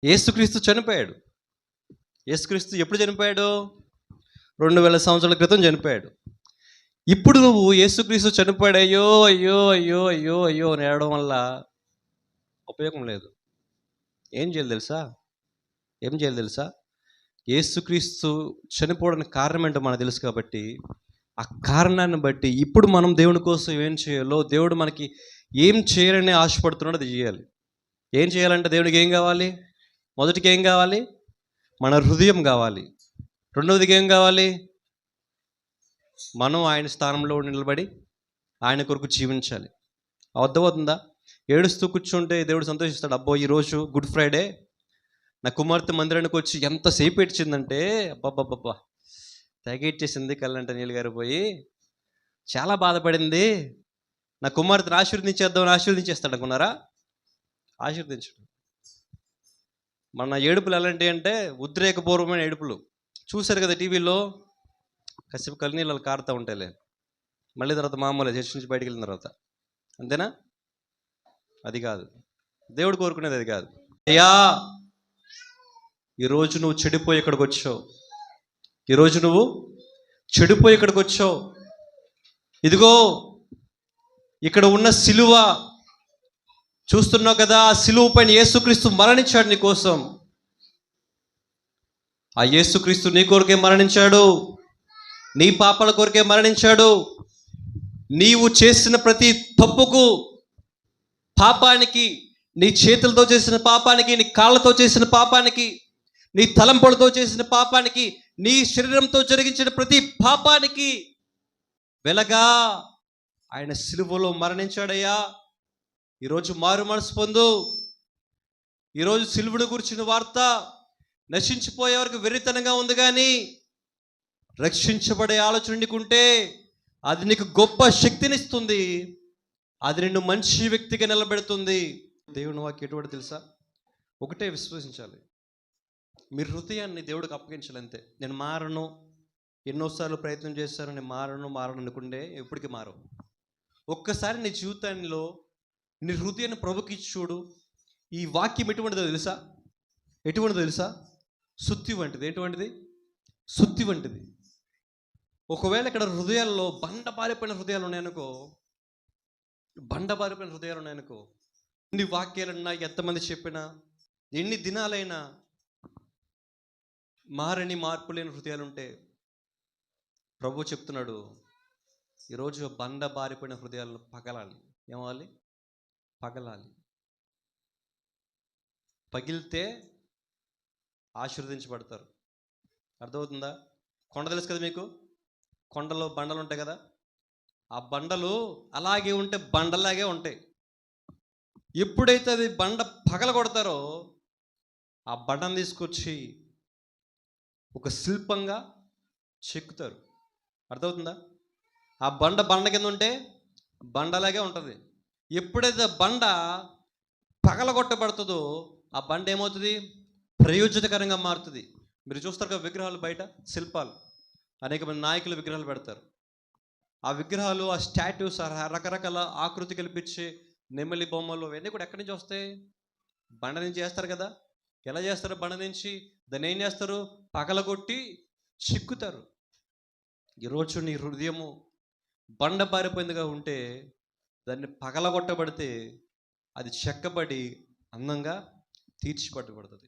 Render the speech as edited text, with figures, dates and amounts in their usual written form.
యేసుక్రీస్తు చనిపోయాడు. యేసుక్రీస్తు ఎప్పుడు చనిపోయాడు? 2000 సంవత్సరాల క్రితం చనిపోయాడు. ఇప్పుడు నువ్వు యేసుక్రీస్తు చనిపోయాడు అయ్యో అయ్యో అయ్యో అయ్యో అయ్యో అని ఏడవడం వల్ల ఉపయోగం లేదు. ఏం చేయాలి తెలుసా? యేసుక్రీస్తు చనిపోవడానికి కారణం ఏంటో మనకు తెలుసు కాబట్టి ఆ కారణాన్ని బట్టి ఇప్పుడు మనం దేవుని కోసం ఏం చేయాలో, దేవుడు మనకి ఏం చేయాలని ఆశపడుతున్నాడో అది చేయాలి. ఏం చేయాలంటే దేవుడికి ఏం కావాలి? మొదటికి ఏం కావాలి? మన హృదయం కావాలి. రెండవదికి ఏం కావాలి? మనం ఆయన స్థానంలో నిలబడి ఆయన కొరకు జీవించాలి. అర్థమవుతుందా? ఏడుస్తూ కూర్చుంటే దేవుడు సంతోషిస్తాడు. అబ్బో ఈరోజు గుడ్ ఫ్రైడే, నా కుమార్తె మందిరానికి వచ్చి ఎంతసేపు ఏడ్చిందంటే అబ్బాబ్బాబ్బా తెగేడ్చేసింది, కళ్ళంట నీళ్ళు గారిపోయి చాలా బాధపడింది. నా కుమార్తెను ఆశీర్వదించేస్తాడు అనుకున్నారా? ఆశీర్వదించడు. మన ఏడుపులు ఎలాంటి అంటే ఉద్రేకపూర్వమైన ఏడుపులు. చూశారు కదా టీవీలో, కాసేపు కళ్ళనీళ్ళు కారుతూ ఉంటాయిలే, మళ్ళీ తర్వాత మామూలు చర్చి నుంచి బయటికి వెళ్ళిన తర్వాత, అంతేనా? అది కాదు దేవుడు కోరుకునేది, అది కాదు. అయ్యా ఈరోజు నువ్వు చెడిపోయి ఇక్కడికి వచ్చావు, ఇదిగో ఇక్కడ ఉన్న సిలువ చూస్తున్నావు కదా, ఆ సిలువ పైన యేసుక్రీస్తు మరణించాడు నీ కోసం. ఆ యేసుక్రీస్తు నీ కొరకే మరణించాడు, నీ పాపాల కొరకే మరణించాడు. నీవు చేసిన ప్రతి తప్పుకు, పాపానికి, నీ చేతులతో చేసిన పాపానికి, నీ కాళ్ళతో చేసిన పాపానికి, నీ తలంపులతో చేసిన పాపానికి, నీ శరీరంతో జరిగించిన ప్రతి పాపానికి వెలగా ఆయన సిలువలో మరణించాడయ్యా. ఈరోజు మారు మనసు పొందు. ఈరోజు సిలువను గురించిన వార్త నశించిపోయే వరకు వెర్రితనంగా ఉంది, కానీ రక్షించబడే ఆలోచన నీకుంటే అది నీకు గొప్ప శక్తినిస్తుంది, అది నిన్ను మంచి వ్యక్తిగా నిలబెడుతుంది. దేవుని వాక్యం ఎటువంటి తెలుసా? ఒకటే విశ్వసించాలి, మీ హృదయాన్ని దేవుడికి అప్పగించాలి అంతే. నేను మారను, ఎన్నోసార్లు ప్రయత్నం చేశాను, నేను మారను అనుకుంటే ఎప్పటికీ మారవు. ఒక్కసారి నీ జీవితంలో నీ హృదయాన్ని ప్రభుకి చూడు. ఈ వాక్యం ఎటువంటిదో తెలుసా? సుత్తి వంటిది. ఎటువంటిది? సుత్తి వంటిది. ఒకవేళ ఇక్కడ హృదయాల్లో బండబారిపోయిన హృదయాలు ఉన్నాయనుకో, ఎన్ని వాక్యాలన్నా, ఎంతమంది చెప్పినా, ఎన్ని దినాలైనా మార్పు లేని హృదయాలుంటే ప్రభు చెప్తున్నాడు, ఈరోజు బండబారిపోయిన హృదయాలను పగలాలి. ఏమవాలి? పగలాలి. పగిలితే ఆశీర్వదించబడతారు. అర్థమవుతుందా? కొండ తెలుసు కదా మీకు, కొండలో బండలు ఉంటాయి కదా, ఆ బండలు అలాగే ఉంటే బండలాగే ఉంటాయి. ఎప్పుడైతే అది బండ పగల కొడతారో ఆ బండను తీసుకొచ్చి ఒక శిల్పంగా చెక్కుతారు. అర్థమవుతుందా? ఆ బండ కింద ఉంటే బండలాగే ఉంటుంది. ఎప్పుడైతే బండ పగలగొట్టబడుతుందో ఆ బండ ఏమవుతుంది? ప్రయోజనకరంగా మారుతుంది. మీరు చూస్తారు కదా విగ్రహాలు, బయట శిల్పాలు, అనేక మంది నాయకుల విగ్రహాలు పెడతారు. ఆ విగ్రహాలు, ఆ స్టాట్యూస్, రకరకాల ఆకృతి కల్పించే నెమలి బొమ్మలు అవన్నీ కూడా ఎక్కడి నుంచి వస్తాయి? బండ నుంచి చేస్తారు కదా. ఎలా చేస్తారు? బండ నుంచి దాన్ని ఏం చేస్తారు? పగలగొట్టి చిక్కుతారు. ఈరోజు నీ హృదయము బండ పారిపోయిందిగా ఉంటే దాన్ని పగలగొట్టబడితే అది చెక్కబడి అందంగా తీర్చిపట్టబడుతుంది.